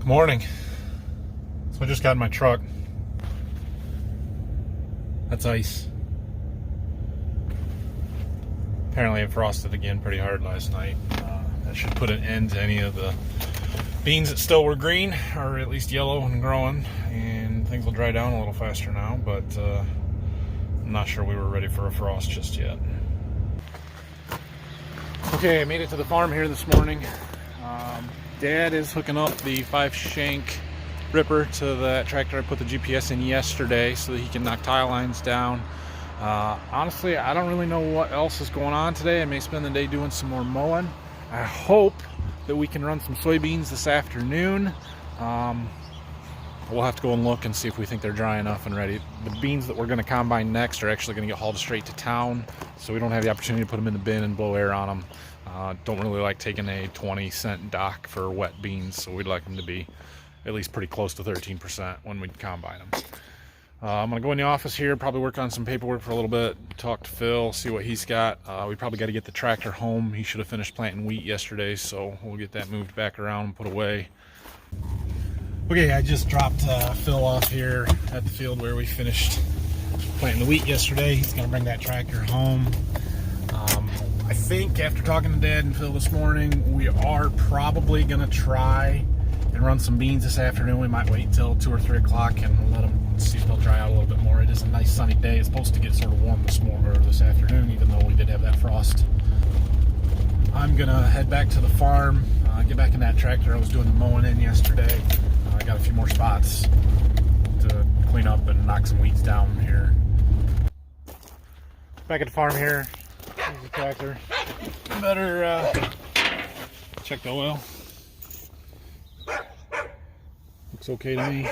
Good morning. So I just got in my truck. That's ice. Apparently it frosted again pretty hard last night. That should put an end to any of the beans that still were green, or at least yellow and growing, and things will dry down a little faster now, but I'm not sure we were ready for a frost just yet. Okay, I made it to the farm here this morning. Dad is hooking up the 5-shank ripper to that tractor I put the GPS in yesterday so that he can knock tile lines down. Honestly, I don't really know what else is going on today. I may spend the day doing some more mowing. I hope that we can run some soybeans this afternoon. We'll have to go and look and see if we think they're dry enough and ready. The beans that we're going to combine next are actually going to get hauled straight to town, so we don't have the opportunity to put them in the bin and blow air on them. Don't really like taking a 20-cent dock for wet beans, so we'd like them to be at least pretty close to 13% when we combine them. I'm going to go in the office here, probably work on some paperwork for a little bit, talk to Phil, see what he's got. We probably got to get the tractor home. He should have finished planting wheat yesterday, so we'll get that moved back around and put away. Okay, I just dropped Phil off here at the field where we finished planting the wheat yesterday. He's going to bring that tractor home. I think after talking to Dad and Phil this morning, we are probably going to try and run some beans this afternoon. We might wait till 2 or 3 o'clock and let them see if they'll dry out a little bit more. It is a nice sunny day. It's supposed to get sort of warm this afternoon, even though we did have that frost. I'm going to head back to the farm, get back in that tractor I was doing the mowing in yesterday. I got a few more spots to clean up and knock some weeds down here. Back at the farm here. Here's the tractor. Better check the oil. Looks okay to me.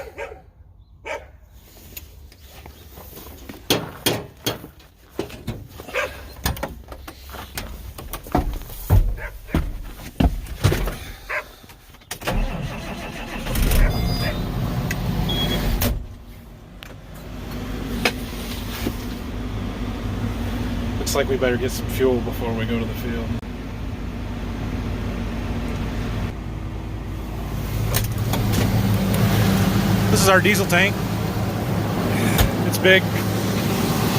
Looks like we better get some fuel before we go to the field. This is our diesel tank. It's big,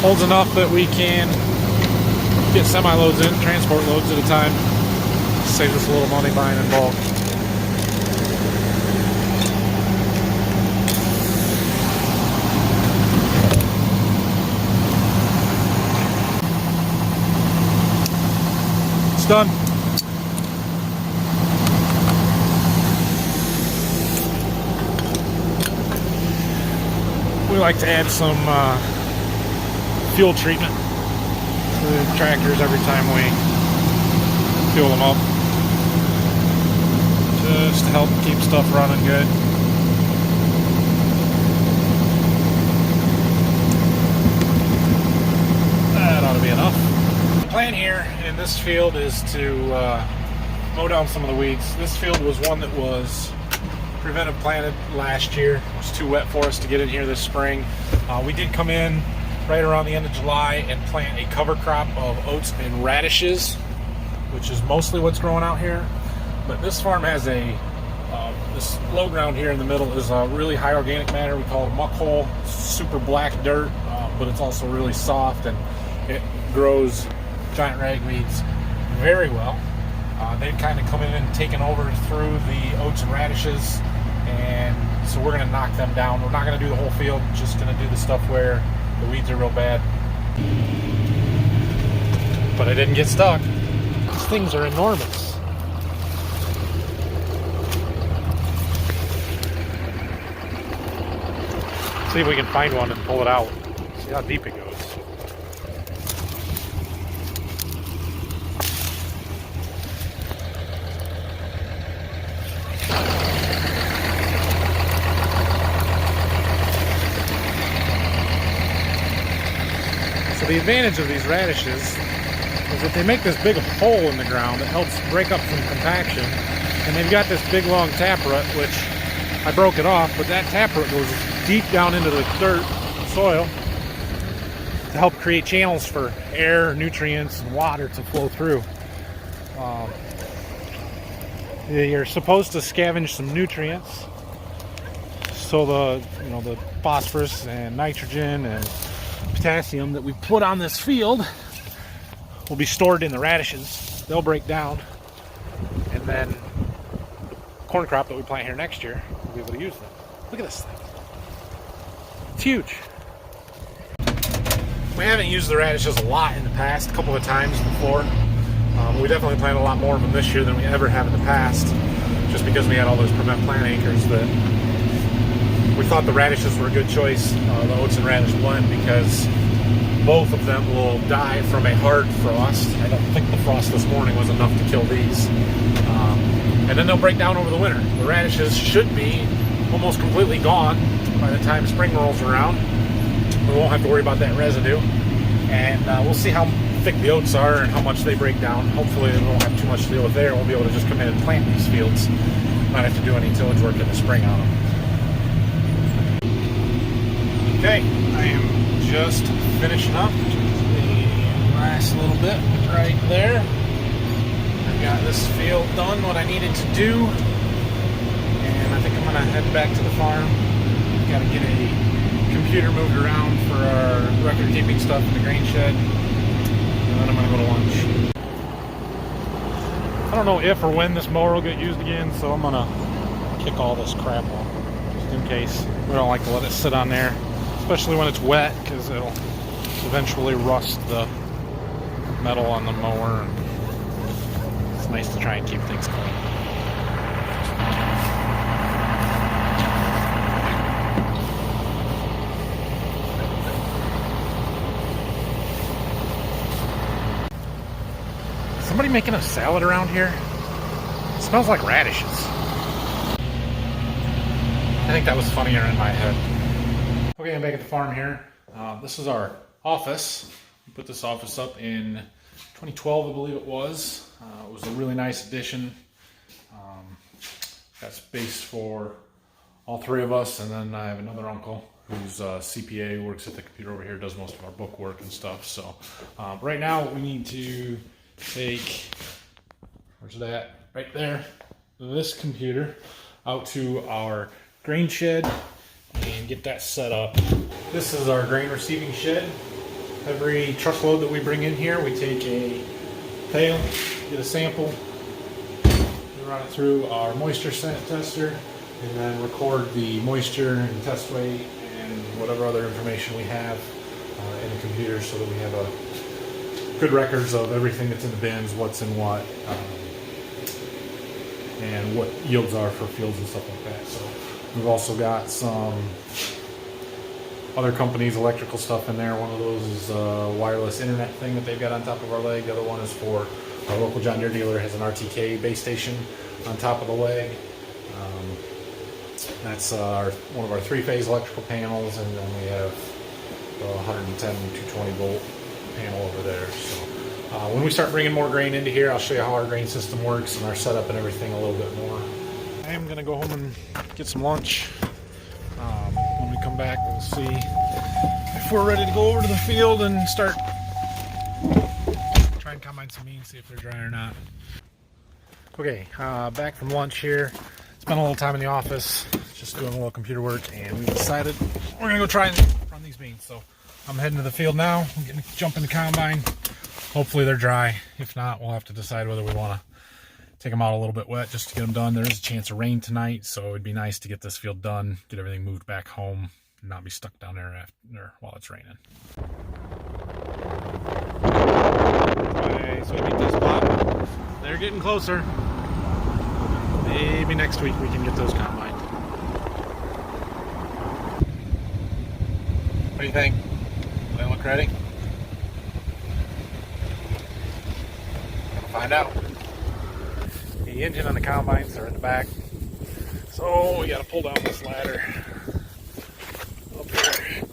holds enough that we can get semi-loads in, transport loads at a time. Saves us a little money buying in bulk. It's done. We like to add some fuel treatment to the tractors every time we fuel them up, just to help keep stuff running good. That ought to be enough. The plan here in this field is to mow down some of the weeds. This field was one that was preventive planted last year. It was too wet for us to get in here this spring. We did come in right around the end of July and plant a cover crop of oats and radishes, which is mostly what's growing out here. But this farm has this low ground here in the middle is a really high organic matter. We call it muck hole. It's super black dirt, but it's also really soft, and it grows giant ragweeds very well. They've kind of come in and taken over through the oats and radishes, and so we're going to knock them down. We're not going to do the whole field, just going to do the stuff where the weeds are real bad. But I didn't get stuck. These things are enormous. See if we can find one and pull it out. See how deep it goes. So the advantage of these radishes is that they make this big hole in the ground that helps break up some compaction. And they've got this big long taproot, which I broke it off, but that taproot goes deep down into the dirt, soil, to help create channels for air, nutrients, and water to flow through. You're supposed to scavenge some nutrients So the phosphorus and nitrogen and potassium that we put on this field will be stored in the radishes. They'll break down, and then corn crop that we plant here next year, we'll be able to use them. Look at this thing. It's huge. We haven't used the radishes a lot in the past, a couple of times before. We definitely planted a lot more of them this year than we ever have in the past, just because we had all those prevent plant acres that we thought the radishes were a good choice, the oats and radish blend, because both of them will die from a hard frost. I don't think the frost this morning was enough to kill these. And then they'll break down over the winter. The radishes should be almost completely gone by the time spring rolls around. We won't have to worry about that residue. And we'll see how thick the oats are and how much they break down. Hopefully we won't have too much to deal with there. We'll be able to just come in and plant these fields. Not have to do any tillage work in the spring on them. Okay, I am just finishing up the last little bit right there. I've got this field done, what I needed to do, and I think I'm gonna head back to the farm. Got to get a computer moved around for our record keeping stuff in the grain shed, and then I'm gonna go to lunch. I don't know if or when this mower will get used again, so I'm gonna kick all this crap off just in case. We don't like to let it sit on there, especially when it's wet, because it'll eventually rust the metal on the mower. It's nice to try and keep things clean. Somebody making a salad around here? It smells like radishes. I think that was funnier in my head. Okay, I'm back at the farm here. This is our office. We put this office up in 2012, I believe it was. It was a really nice addition. Got space for all three of us, and then I have another uncle who's a CPA, works at the computer over here, does most of our book work and stuff. So right now we need to take, where's it at? Right there, this computer out to our grain shed and get that set up. This is our grain receiving shed. Every truckload that we bring in here, we take a pail, get a sample, we run it through our moisture tester, and then record the moisture and test weight and whatever other information we have in the computer, so that we have good records of everything that's in the bins, what's in what, and what yields are for fields and stuff like that. So we've also got some other companies' electrical stuff in there. One of those is a wireless internet thing that they've got on top of our leg. The other one is for our local John Deere dealer, has an RTK base station on top of the leg. That's one of our three-phase electrical panels, and then we have a 110 220 volt panel over there. So when we start bringing more grain into here, I'll show you how our grain system works and our setup and everything a little bit more. I am going to go home and get some lunch. When we come back, we'll see if we're ready to go over to the field and start try and combine some beans, see if they're dry or not. Okay, back from lunch here. Spent a little time in the office just doing a little computer work, and we decided we're going to go try and run these beans. So I'm heading to the field now. I'm going to jump in the combine. Hopefully they're dry. If not, we'll have to decide whether we want to take them out a little bit wet just to get them done. There is a chance of rain tonight, so it'd be nice to get this field done, get everything moved back home, and not be stuck down there while it's raining. Okay, so we beat this spot. They're getting closer. Maybe next week we can get those combined. What do you think? Do they look ready? Gonna find out. The engine and the combines are in the back, so we gotta pull down this ladder up here.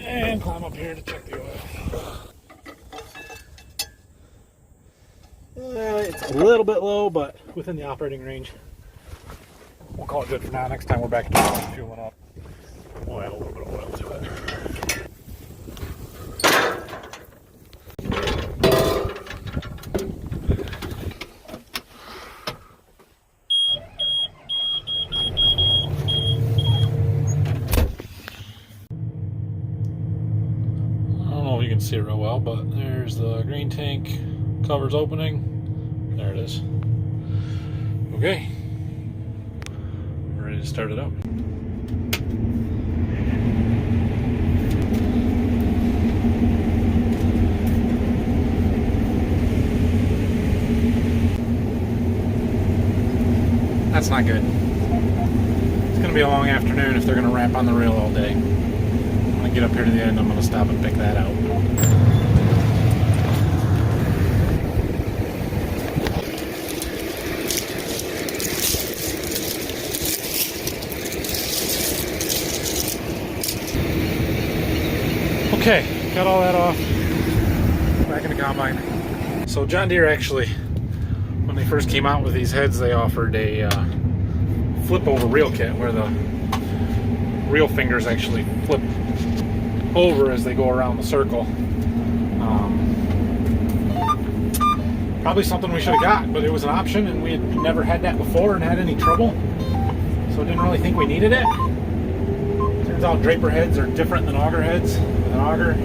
And climb up here to check the oil. It's a little bit low, but within the operating range. We'll call it good for now. Next time we're back to fueling up, we'll add a little bit of oil to it. see it real well, but there's the grain tank covers opening. There it is. Okay, we're ready to start it up. That's not good. It's going to be a long afternoon if they're going to wrap on the rail all day. When I get up here to the end, I'm going to stop and pick that out. Okay, got all that off. Back in the combine. So John Deere actually, when they first came out with these heads, they offered a flip over reel kit where the reel fingers actually flip over as they go around the circle. Probably something we should have got, but it was an option and we had never had that before and had any trouble, so didn't really think we needed it. Turns out draper heads are different than auger heads. With an auger,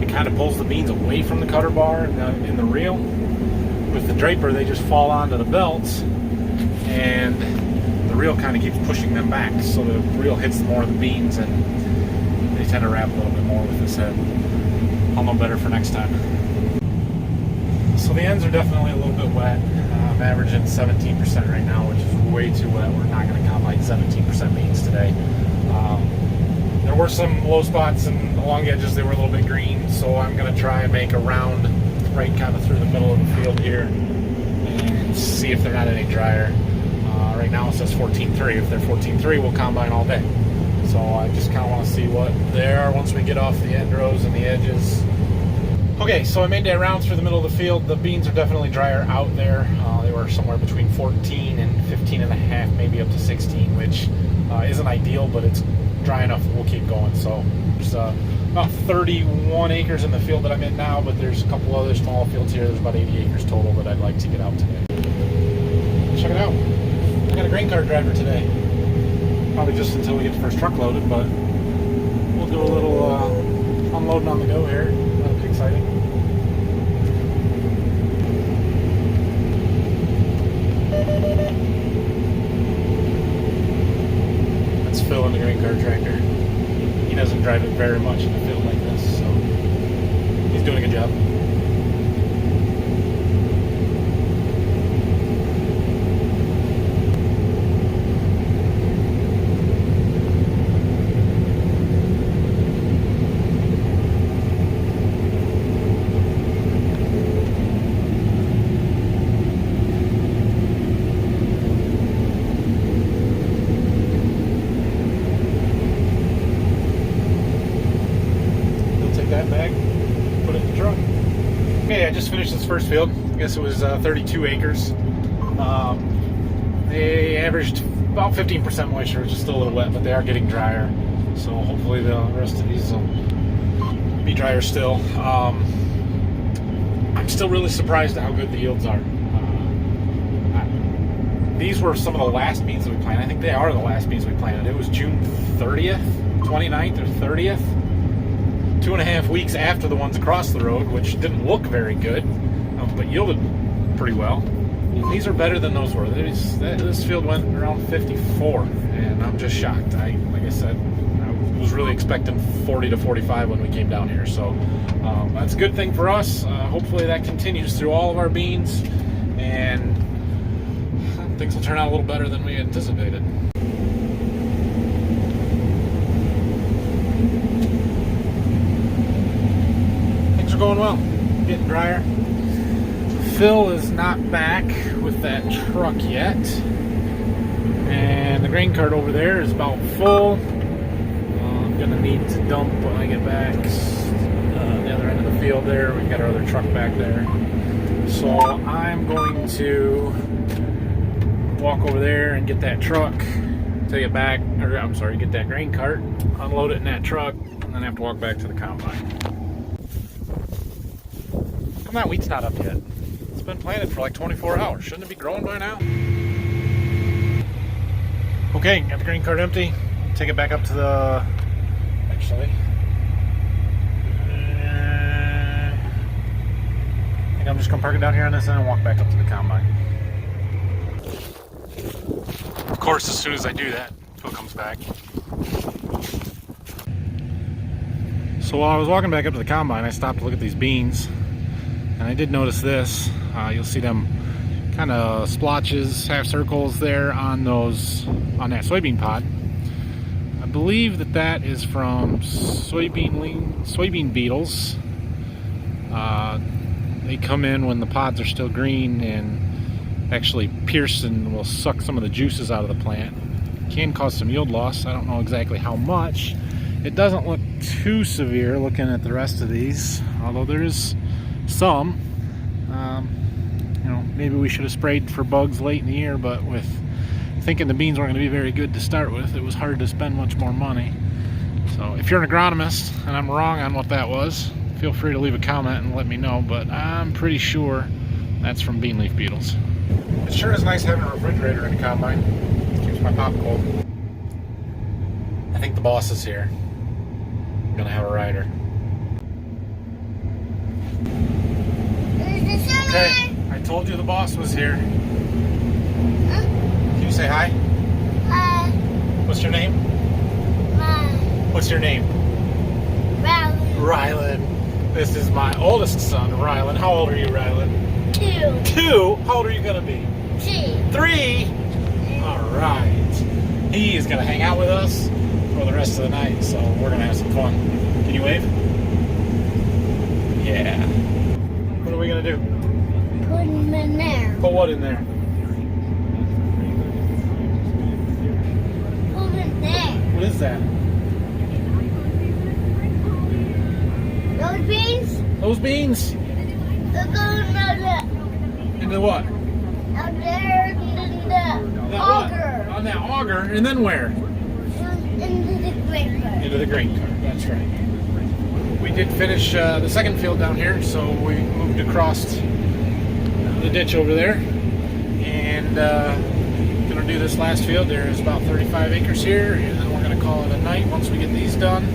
it kind of pulls the beans away from the cutter bar in the reel. With the draper, they just fall onto the belts and the reel kind of keeps pushing them back, so the reel hits more of the beans and they tend to wrap a little bit more with this head. I'll know better for next time. So the ends are definitely a little bit wet. I'm averaging 17% right now, which is way too wet. We're not going to combine 17% beans today. There were some low spots and along the edges they were a little bit green, so I'm going to try and make a round right kind of through the middle of the field here and see if they're not any drier. Right now it says 14.3. If they're 14.3, we'll combine all day. So I just kind of want to see what they are once we get off the end rows and the edges. Okay, so I made that round through the middle of the field. The beans are definitely drier out there. They were somewhere between 14 and 15 and a half, maybe up to 16, which isn't ideal, but it's dry enough. We'll keep going. So there's about 31 acres in the field that I'm in now, but there's a couple other small fields here. There's about 80 acres total that I'd like to get out today. Check it out. I got a grain cart driver today. Probably just until we get the first truck loaded, but we'll do a little unloading on the go here. That'll be exciting. That's Phil in the grain cart tractor. He doesn't drive it very much in a field like this, so he's doing a good job. Okay, I just finished this first field. I guess it was 32 acres. They averaged about 15% moisture, which is still a little wet, but they are getting drier. So hopefully the rest of these will be drier still. I'm still really surprised at how good the yields are. These were some of the last beans that we planted. I think they are the last beans we planted. It was June 30th, 29th or 30th. 2.5 weeks after the ones across the road, which didn't look very good, but yielded pretty well. And these are better than those were. This field went around 54, and I'm just shocked. Like I said, I was really expecting 40 to 45 when we came down here, so that's a good thing for us. Hopefully that continues through all of our beans, and things will turn out a little better than we anticipated. Things are going well, getting drier. Phil is not back with that truck yet, and the grain cart over there is about full. I'm gonna need to dump when I get back the other end of the field there. We've got our other truck back there, so I'm going to walk over there and get that truck, take it back, or I'm sorry, get that grain cart, unload it in that truck, and then have to walk back to the combine. Come on, wheat's not up yet. It's been planted for like 24 hours. Shouldn't it be growing by now? Okay, got the grain cart empty. Take it back up to the, actually, think I'm just gonna park it down here on this end and walk back up to the combine. Of course, as soon as I do that, Phil comes back. So while I was walking back up to the combine, I stopped to look at these beans, and I did notice this. You'll see them kind of splotches, half circles there on that soybean pod. I believe that is from soybean beetles. They come in when the pods are still green and actually pierce and will suck some of the juices out of the plant. Can cause some yield loss. I don't know exactly how much. It doesn't look too severe looking at the rest of these, although there is some. You know, maybe we should have sprayed for bugs late in the year, but with thinking the beans weren't going to be very good to start with, it was hard to spend much more money. So if you're an agronomist and I'm wrong on what that was, feel free to leave a comment and let me know, but I'm pretty sure that's from bean leaf beetles. It sure is nice having a refrigerator in the combine. Keeps my pop cold. I think the boss is here. I'm gonna have a rider. Okay, I told you the boss was here. Can you say hi? Hi. What's your name? What's your name? Rylan. This is my oldest son, Rylan. How old are you, Rylan? 2. 2? How old are you gonna be? 3. 3? Alright. He is gonna hang out with us for the rest of the night, so we're gonna have some fun. Can you wave? Yeah. What are we gonna do? Put him in there. Put what in there? Put him there. What is that? Those beans? Those beans? They're going Into what? out there in the auger. On that auger, and then where? Into the grain cart. Into the grain cart, that's right. We did finish the second field down here, so we moved across the ditch over there, and gonna do this last field. There's about 35 acres here, and then we're gonna call it a night once we get these done.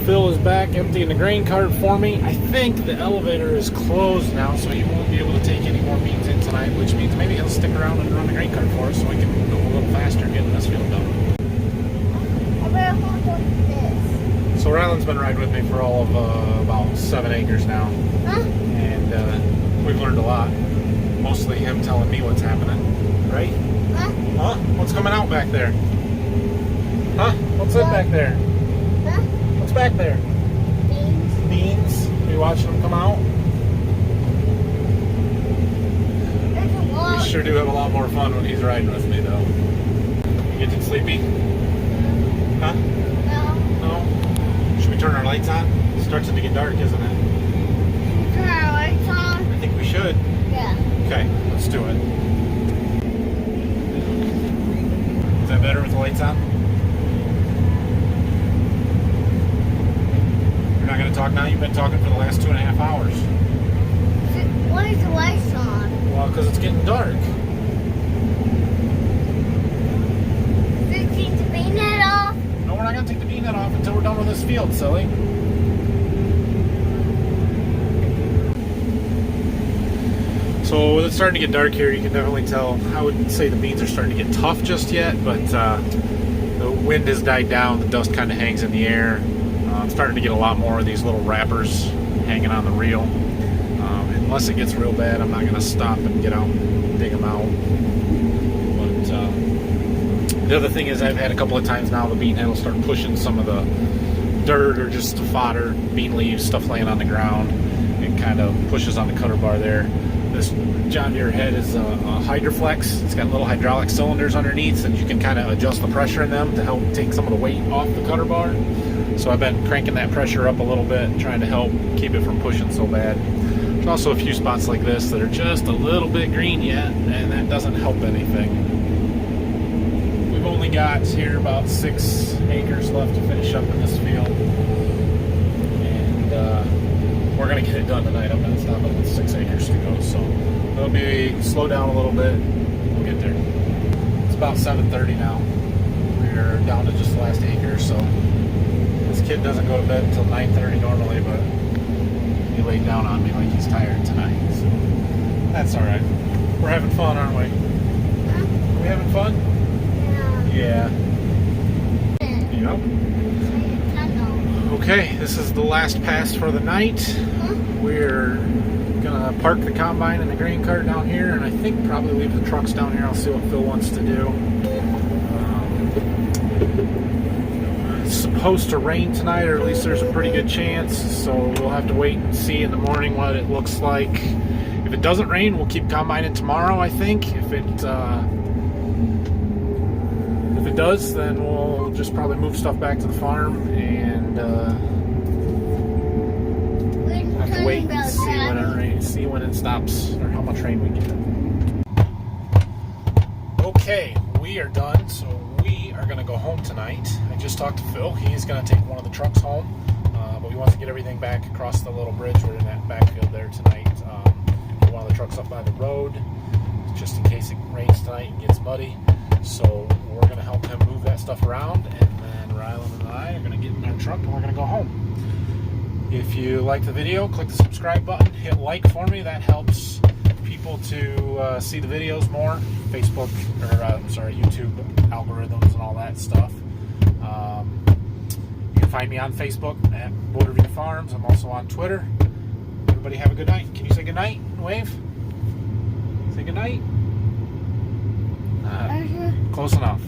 Phil is back emptying the grain cart for me. I think the elevator is closed now, so he won't be able to take any more beans in tonight, which means maybe he'll stick around and run the grain cart for us so we can go a little faster getting this field done. I better hold up this. So Rylan's been riding with me for all of about 7 acres now, Huh? and we've learned a lot. Mostly him telling me what's happening, right? Huh? Huh? What's coming out back there? Huh? What's that back there? Huh? What's back there? Beans. Beans? Are you watching them come out? There's a We lot. sure do have a lot more fun when he's riding with me, though. You getting sleepy? Huh? No. No? Should we turn our lights on? It starts to get dark, isn't it? Turn our lights on. I think we should. Yeah. Okay, let's do it. Is that better with the lights on? You're not going to talk now? You've been talking for the last 2.5 hours. Why is the lights on? Well, because it's getting dark. Did you take the bean head off? No, we're not going to take the bean net off until we're done with this field, silly. So with it starting to get dark here, you can definitely tell. I wouldn't say the beans are starting to get tough just yet, but the wind has died down. The dust kind of hangs in the air. I'm starting to get a lot more of these little wrappers hanging on the reel. Unless it gets real bad, I'm not going to stop and get out and dig them out. But the other thing is I've had a couple of times now the bean head will start pushing some of the dirt or just fodder, bean leaves, stuff laying on the ground. It kind of pushes on the cutter bar there. This John Deere head is a Hydroflex. It's got little hydraulic cylinders underneath, and you can kind of adjust the pressure in them to help take some of the weight off the cutter bar. So I've been cranking that pressure up a little bit, trying to help keep it from pushing so bad. There's also a few spots like this that are just a little bit green yet, and that doesn't help anything. We've only got here about 6 acres left to finish up in this field. And we're going to get it done tonight. I'm going to stop at 6 acres to go, so it'll be slow down a little bit. We'll get there. It's about 7:30 now. We're down to just the last acre, so this kid doesn't go to bed until 9:30 normally, but He laid down on me like he's tired tonight. So that's all right. We're having fun, aren't we? Huh? Are we having fun? Yeah. Yep. Okay, this is the last pass for the night. Huh? We're gonna park the combine and the grain cart down here, and I think probably leave the trucks down here. I'll see what Phil wants to do. It's supposed to rain tonight, or at least there's a pretty good chance, so we'll have to wait and see in the morning what it looks like. If it doesn't rain, we'll keep combining tomorrow, I think. If it does, then we'll just probably move stuff back to the farm and have to wait and see when it stops or how much rain we get. Okay, we are done, so we are going to go home tonight. I just talked to Phil. He's going to take one of the trucks home, but he wants to get everything back across the little bridge. We're in that backfield there tonight. Get one of the trucks up by the road, just in case it rains tonight and gets muddy. So we're going to help him move that stuff around, and then Rylan and I are going to get in our truck and we're going to go home. If you like the video, click the subscribe button, hit like for me. That helps people to see the videos more. Facebook, or YouTube algorithms and all that stuff. You can find me on Facebook at Borderview Farms. I'm also on Twitter. Everybody have a good night. Can you say good night? Wave. Say good night. Close enough.